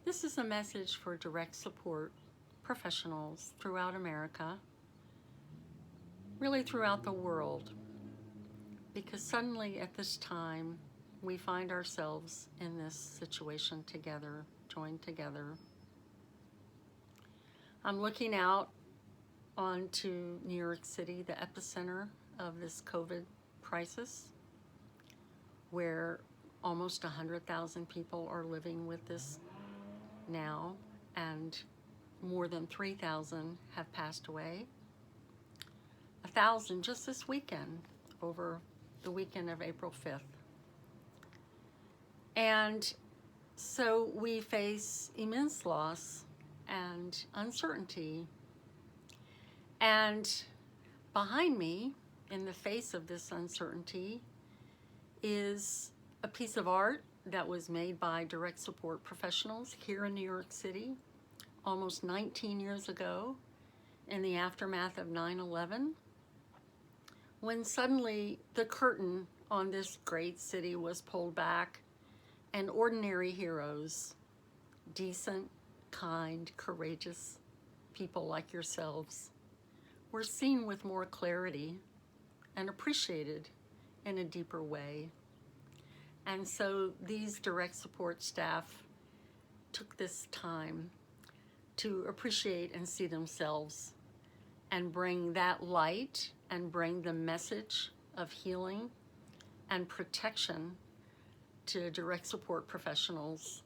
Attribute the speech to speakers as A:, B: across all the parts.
A: This is a message for direct support professionals throughout America, really throughout the world, because suddenly at this time we find ourselves in this situation together, joined together. I'm looking out onto New York City, the epicenter of this COVID crisis, where almost 100,000 people are living with this now, and more than 3,000 have passed away. 1,000 just this weekend, over the weekend of April 5th. And so we face immense loss and uncertainty. And behind me, in the face of this uncertainty, is a piece of art that was made by direct support professionals here in New York City almost 19 years ago, in the aftermath of 9/11, when suddenly the curtain on this great city was pulled back and ordinary heroes, decent, kind, courageous people like yourselves, were seen with more clarity and appreciated in a deeper way. And so these direct support staff took this time to appreciate and see themselves and bring that light and bring the message of healing and protection to direct support professionals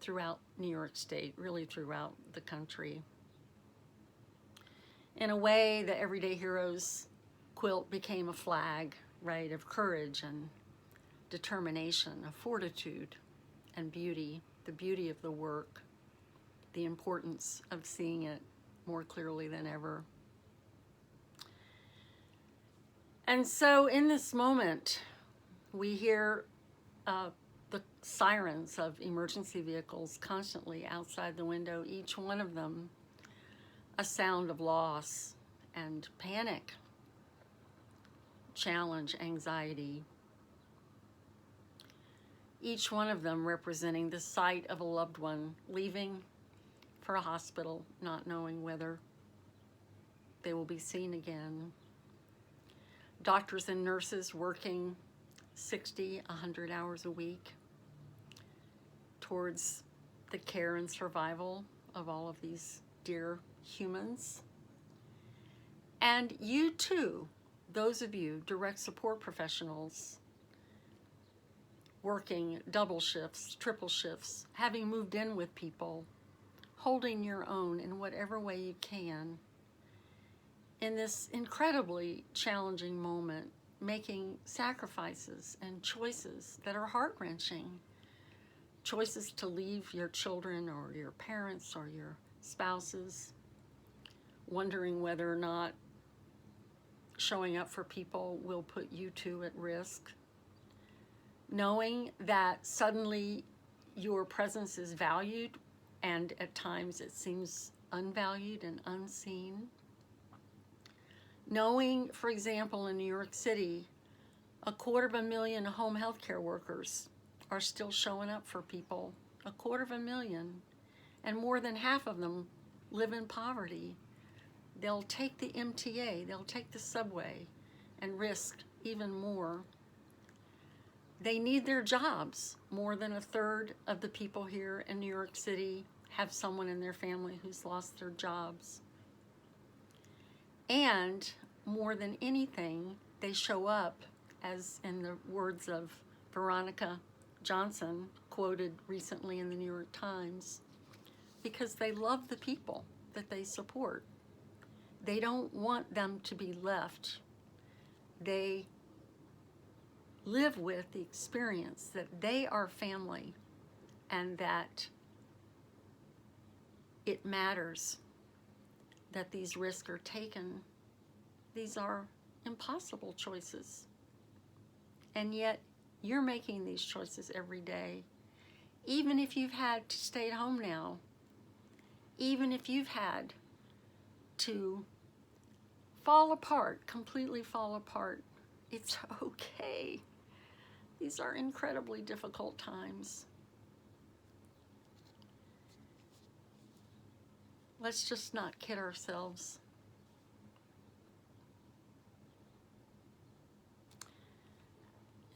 A: throughout New York State, really throughout the country. In a way, the Everyday Heroes quilt became a flag, right, of courage and determination, of fortitude and beauty, the beauty of the work, the importance of seeing it more clearly than ever. And so in this moment, we hear the sirens of emergency vehicles constantly outside the window, each one of them a sound of loss and panic, challenge, anxiety. Each one of them representing the sight of a loved one leaving for a hospital, not knowing whether they will be seen again. Doctors and nurses working 60, 100 hours a week towards the care and survival of all of these dear humans. And you too, those of you direct support professionals, working double shifts, triple shifts, having moved in with people, holding your own in whatever way you can in this incredibly challenging moment, making sacrifices and choices that are heart-wrenching. Choices to leave your children or your parents or your spouses, wondering whether or not showing up for people will put you too at risk. Knowing that suddenly your presence is valued and at times it seems unvalued and unseen. Knowing, for example, in New York City, 250,000 home health care workers are still showing up for people, 250,000, and more than half of them live in poverty. They'll take the MTA, they'll take the subway and risk even more. They need their jobs. More than a third of the people here in New York City have someone in their family who's lost their jobs. And more than anything, they show up, as in the words of Veronica Johnson, quoted recently in the New York Times, because they love the people that they support. They don't want them to be left. They live with the experience that they are family and that it matters that these risks are taken. These are impossible choices. And yet you're making these choices every day. Even if you've had to stay at home now, even if you've had to fall apart, completely fall apart, it's okay. These are incredibly difficult times. let's just not kid ourselves.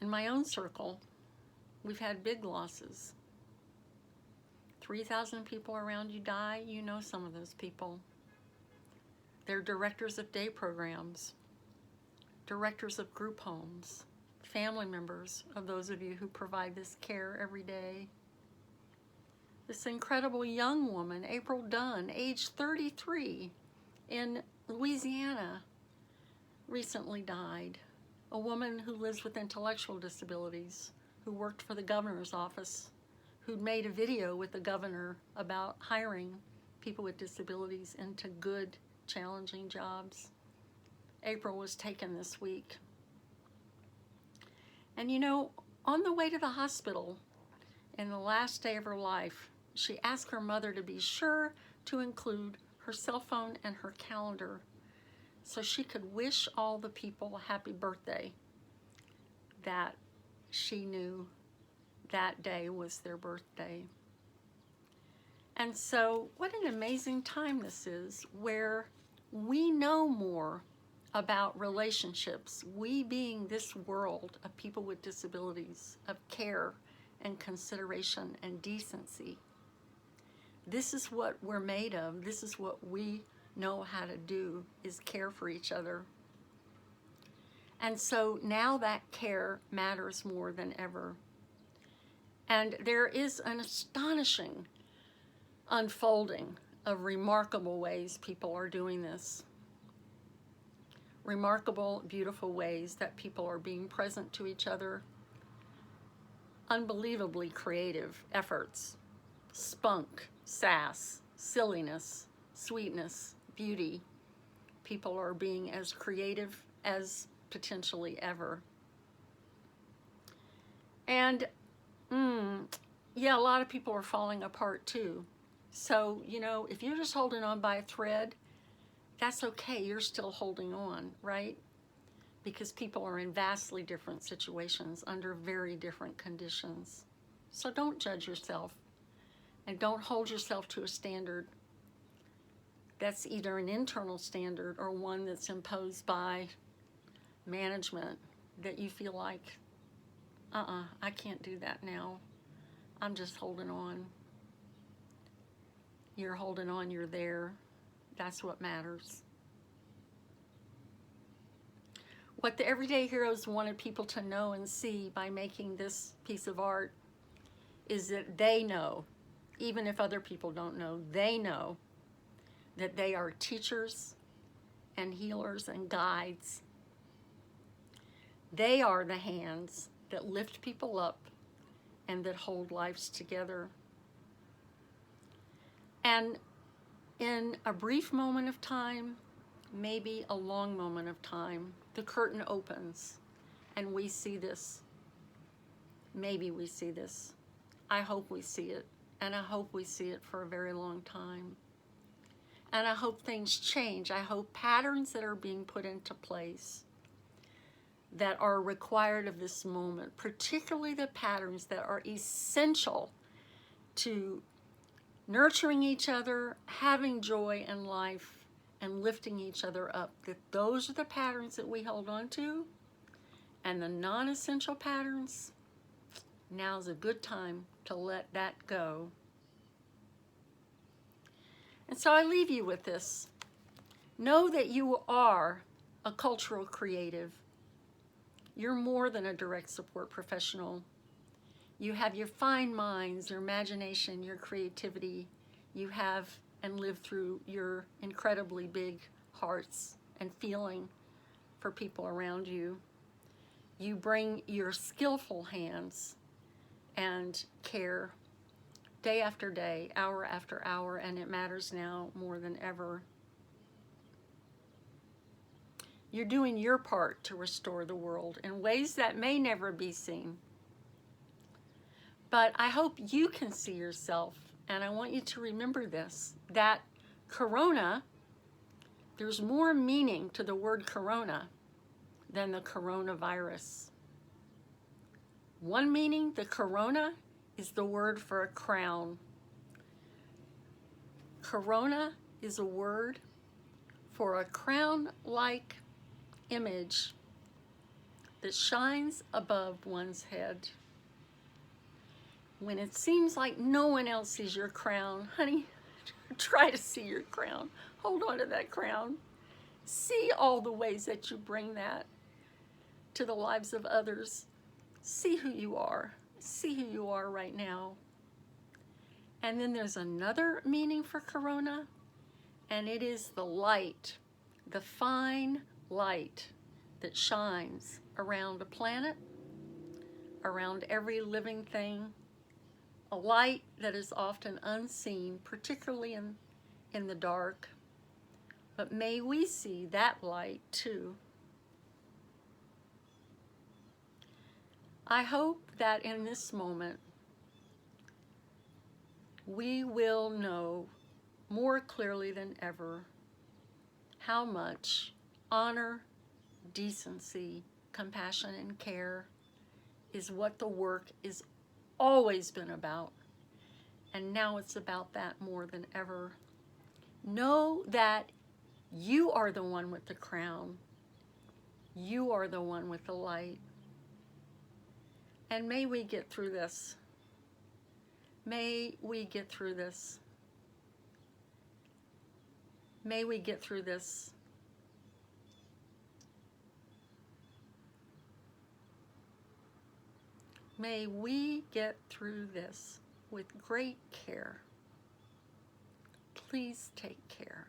A: In my own circle, we've had big losses. 3,000 people around you die, you know some of those people. They're directors of day programs, directors of group homes, family members of those of you who provide this care every day. This incredible young woman, April Dunn, age 33, in Louisiana, recently died. A woman who lives with intellectual disabilities, who worked for the governor's office, who'd made a video with the governor about hiring people with disabilities into good, challenging jobs. April was taken this week. And you know, on the way to the hospital, in the last day of her life, she asked her mother to be sure to include her cell phone and her calendar so she could wish all the people a happy birthday that she knew that day was their birthday. And so what an amazing time this is, where we know more about relationships, we being this world of people with disabilities, of care and consideration and decency. This is what we're made of. This is what we know how to do, is care for each other. And so now that care matters more than ever. And there is an astonishing unfolding of remarkable ways people are doing this. Remarkable, beautiful ways that people are being present to each other. Unbelievably creative efforts. Spunk, sass, silliness, sweetness, beauty. People are being as creative as potentially ever. And yeah, a lot of people are falling apart too. So, you know, if you're just holding on by a thread, that's okay. You're still holding on, right? Because people are in vastly different situations under very different conditions. So don't judge yourself, and don't hold yourself to a standard that's either an internal standard or one that's imposed by management that you feel like, I can't do that now. I'm just holding on. You're holding on, you're there. That's what matters. What the Everyday Heroes wanted people to know and see by making this piece of art is that they know, even if other people don't know, they know that they are teachers and healers and guides. They are the hands that lift people up and that hold lives together. And in a brief moment of time, maybe a long moment of time, the curtain opens and we see this. Maybe we see this. I hope we see it, and I hope we see it for a very long time. And I hope things change. I hope patterns that are being put into place that are required of this moment, particularly the patterns that are essential to nurturing each other, having joy in life, and lifting each other up, that those are the patterns that we hold on to. And the non-essential patterns, now's a good time to let that go. And so I leave you with this. Know that you are a cultural creative. You're more than a direct support professional. You have your fine minds, your imagination, your creativity. You have and live through your incredibly big hearts and feeling for people around you. You bring your skillful hands and care day after day, hour after hour, and it matters now more than ever. You're doing your part to restore the world in ways that may never be seen. But I hope you can see yourself, and I want you to remember this, that corona, there's more meaning to the word corona than the coronavirus. One meaning, the corona, is the word for a crown. Corona is a word for a crown-like image that shines above one's head. When it seems like no one else sees your crown, honey, try to see your crown. Hold on to that crown. See all the ways that you bring that to the lives of others. See who you are. See who you are right now. And then there's another meaning for corona, and it is the light, the fine light that shines around a planet, around every living thing, a light that is often unseen, particularly in the dark. But may we see that light too. I hope that in this moment, we will know more clearly than ever how much honor, decency, compassion, and care is what the work is always been about. And now it's about that more than ever. Know that you are the one with the crown. You are the one with the light. And may we get through this. May we get through this. May we get through this. May we get through this with great care. Please take care.